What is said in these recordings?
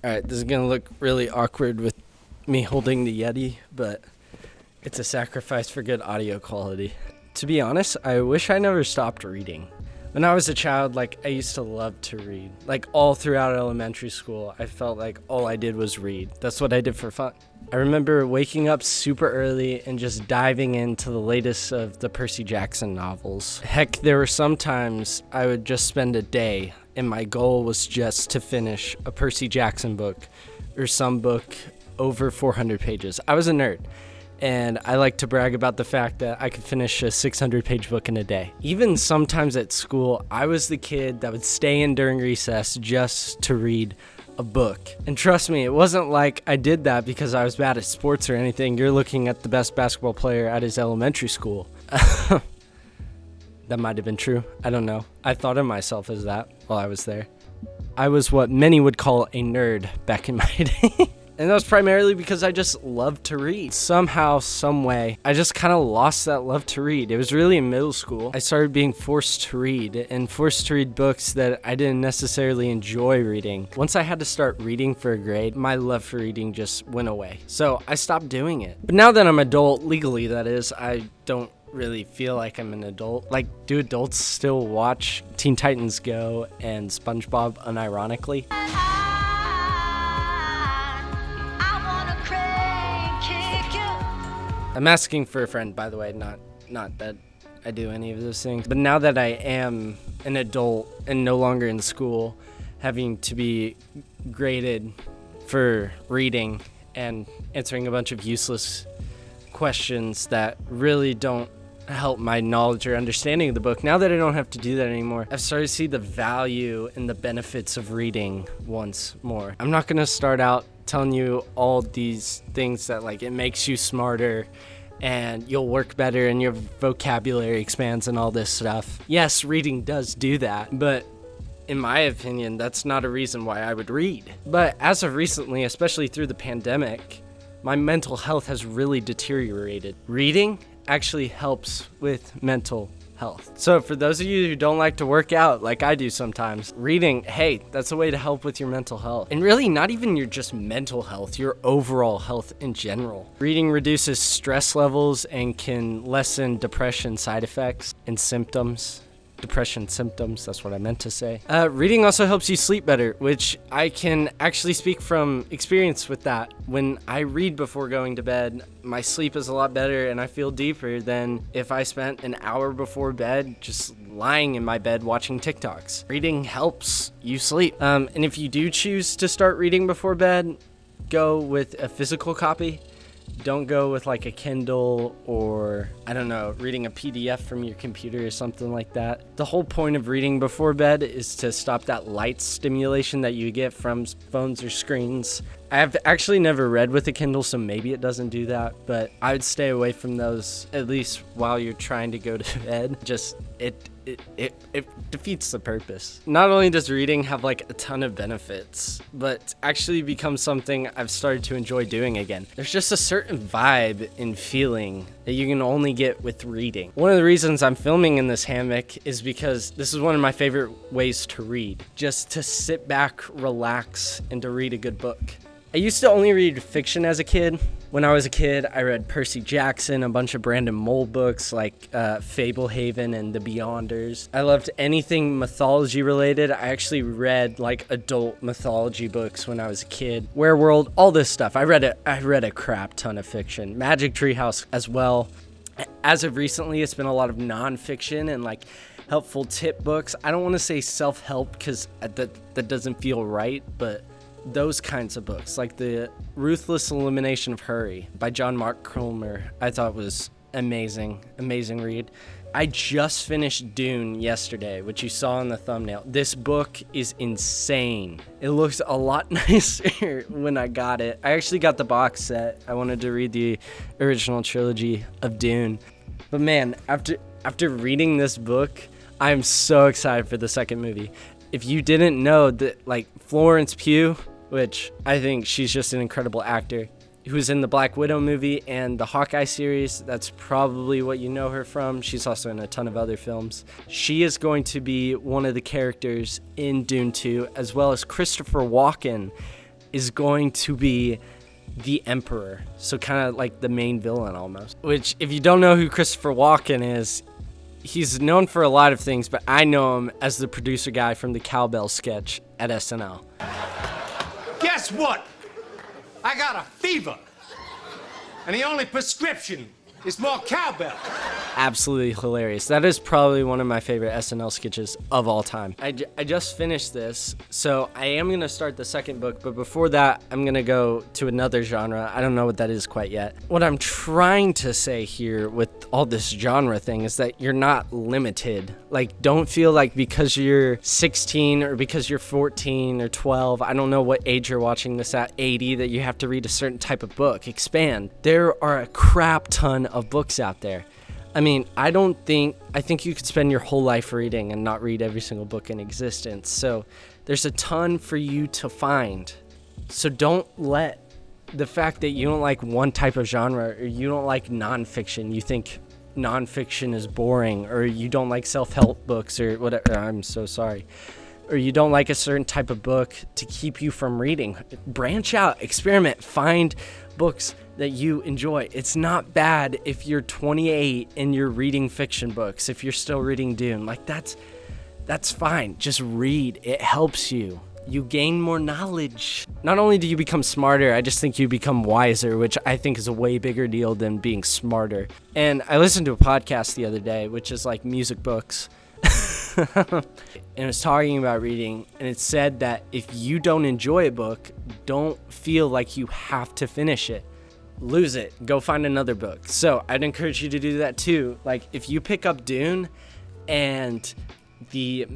Alright, this is gonna look really awkward with me holding the Yeti, but it's a sacrifice for good audio quality. To be honest, I wish I never stopped reading. When I was a child, I used to love to read. All throughout elementary school, I felt like all I did was read. That's what I did for fun. I remember waking up super early and just diving into the latest of the Percy Jackson novels. Heck, there were some times I would just spend a day, and my goal was just to finish a Percy Jackson book, or some book over 400 pages. I was a nerd. And I like to brag about the fact that I could finish a 600-page book in a day. Even sometimes at school, I was the kid that would stay in during recess just to read a book. And trust me, it wasn't like I did that because I was bad at sports or anything. You're looking at the best basketball player at his elementary school. That might have been true. I don't know. I thought of myself as that while I was there. I was what many would call a nerd back in my day. And that was primarily because I just loved to read. Somehow, some way, I just kind of lost that love to read. It was really in middle school. I started being forced to read, and forced to read books that I didn't necessarily enjoy reading. Once I had to start reading for a grade, my love for reading just went away. So I stopped doing it. But now that I'm adult, legally that is, I don't really feel like I'm an adult. Do adults still watch Teen Titans Go and SpongeBob unironically? I'm asking for a friend, by the way, not that I do any of those things. But now that I am an adult and no longer in school, having to be graded for reading and answering a bunch of useless questions that really don't help my knowledge or understanding of the book, now that I don't have to do that anymore, I've started to see the value and the benefits of reading once more. I'm not going to start out telling you all these things that it makes you smarter and you'll work better and your vocabulary expands and all this stuff. Yes, reading does do that, but in my opinion, that's not a reason why I would read. But as of recently, especially through the pandemic, my mental health has really deteriorated. Reading actually helps with mental health. So for those of you who don't like to work out like I do sometimes, reading, hey, that's a way to help with your mental health. And really not even your just mental health, your overall health in general. Reading reduces stress levels and can lessen depression side effects and symptoms. Depression symptoms, that's what I meant to say. Reading also helps you sleep better, which I can actually speak from experience with that. When I read before going to bed, my sleep is a lot better and I feel deeper than if I spent an hour before bed just lying in my bed watching TikToks. Reading helps you sleep. And if you do choose to start reading before bed, go with a physical copy. Don't go with a Kindle or, I don't know, reading a PDF from your computer or something like that. The whole point of reading before bed is to stop that light stimulation that you get from phones or screens. I've actually never read with a Kindle, so maybe it doesn't do that, but I would stay away from those at least while you're trying to go to bed. Just, it defeats the purpose. Not only does reading have a ton of benefits, but actually becomes something I've started to enjoy doing again. There's just a certain vibe and feeling that you can only get with reading. One of the reasons I'm filming in this hammock is because this is one of my favorite ways to read. Just to sit back, relax, and to read a good book. I used to only read fiction as a kid. When I was a kid, I read Percy Jackson, a bunch of Brandon Mole books like Fablehaven and The Beyonders. I loved anything mythology related. I actually read adult mythology books when I was a kid. Werewolf, all this stuff. I read a crap ton of fiction. Magic Treehouse as well. As of recently, it's been a lot of nonfiction and helpful tip books. I don't want to say self-help because that doesn't feel right, but those kinds of books, like The Ruthless Elimination of Hurry by John Mark Comer, I thought was amazing read. I just finished Dune yesterday, which you saw in the thumbnail. This book is insane. It looks a lot nicer when I got it. I actually got the box set. I wanted to read the original trilogy of Dune. But man, after reading this book, I'm so excited for the second movie. If you didn't know that, Florence Pugh, which I think she's just an incredible actor, who's in the Black Widow movie and the Hawkeye series. That's probably what you know her from. She's also in a ton of other films. She is going to be one of the characters in Dune 2, as well as Christopher Walken is going to be the Emperor. So kind of like the main villain almost. Which, if you don't know who Christopher Walken is, he's known for a lot of things, but I know him as the producer guy from the Cowbell sketch at SNL. Guess what? I got a fever. And the only prescription is more cowbell. Absolutely hilarious. That is probably one of my favorite SNL sketches of all time. I just finished this, so I am going to start the second book, but before that, I'm going to go to another genre. I don't know what that is quite yet. What I'm trying to say here with all this genre thing is that you're not limited. Like, don't feel like because you're 16 or because you're 14 or 12, I don't know what age you're watching this at, 80, that you have to read a certain type of book. Expand. There are a crap ton of books out there. I mean, I think you could spend your whole life reading and not read every single book in existence. So there's a ton for you to find. So don't let the fact that you don't like one type of genre, or you don't like nonfiction, you think nonfiction is boring, or you don't like self-help books or whatever, I'm so sorry, or you don't like a certain type of book to keep you from reading. Branch out, experiment, find books that you enjoy. It's not bad if you're 28 and you're reading fiction books, if you're still reading Dune. Like, that's fine. Just read. It helps you. You gain more knowledge. Not only do you become smarter, I just think you become wiser, which I think is a way bigger deal than being smarter. And I listened to a podcast the other day, which is like music books. And it was talking about reading, and it said that if you don't enjoy a book, don't feel like you have to finish it. Lose it. Go find another book. So I'd encourage you to do that too. Like, if you pick up Dune and the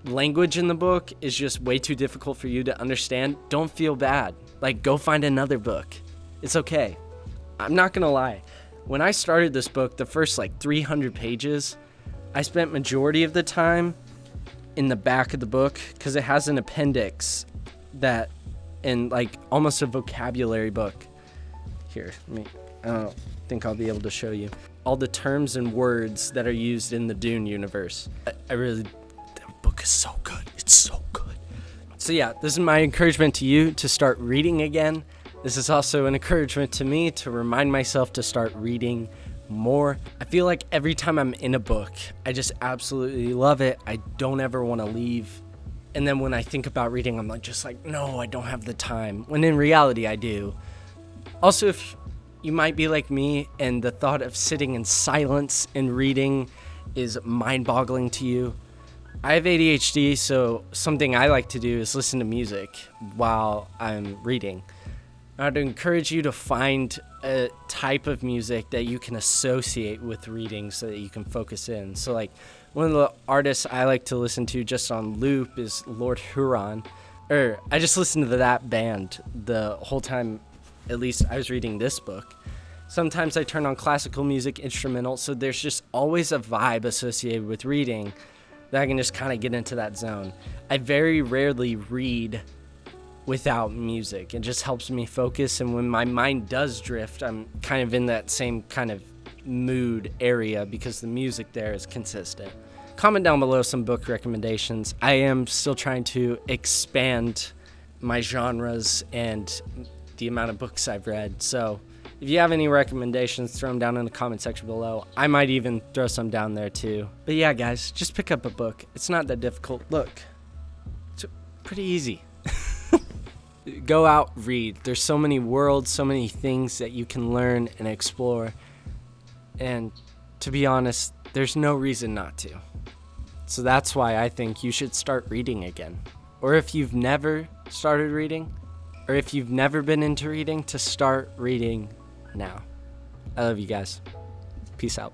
language in the book is just way too difficult for you to understand, don't feel bad. Like, go find another book. It's okay. I'm not gonna lie. When I started this book, the first like 300 pages, I spent majority of the time in the back of the book because it has an appendix that, and like almost a vocabulary book. Here, I don't think I'll be able to show you all the terms and words that are used in the Dune universe. That book is so good. It's so good. So yeah, this is my encouragement to you to start reading again. This is also an encouragement to me to remind myself to start reading more. I feel like every time I'm in a book, I just absolutely love it. I don't ever want to leave. And then when I think about reading, I'm just like, no, I don't have the time. When in reality, I do. Also, if you might be like me and the thought of sitting in silence and reading is mind-boggling to you, I have ADHD, so something I like to do is listen to music while I'm reading. I'd encourage you to find a type of music that you can associate with reading so that you can focus in. So like, one of the artists I like to listen to just on loop is Lord Huron. I just listened to that band the whole time, at least I was reading this book. Sometimes I turn on classical music, instrumental, so there's just always a vibe associated with reading that I can just kind of get into that zone. I very rarely read without music. It just helps me focus, and when my mind does drift, I'm kind of in that same kind of mood area because the music there is consistent. Comment down below some book recommendations. I am still trying to expand my genres and the amount of books I've read, so if you have any recommendations, throw them down in the comment section below. I might even throw some down there too. But yeah, guys, just pick up a book. It's not that difficult. Look, it's pretty easy. Go out, read. There's so many worlds, so many things that you can learn and explore. And to be honest, there's no reason not to. So that's why I think you should start reading again. Or if you've never started reading, or if you've never been into reading, to start reading now. I love you guys. Peace out.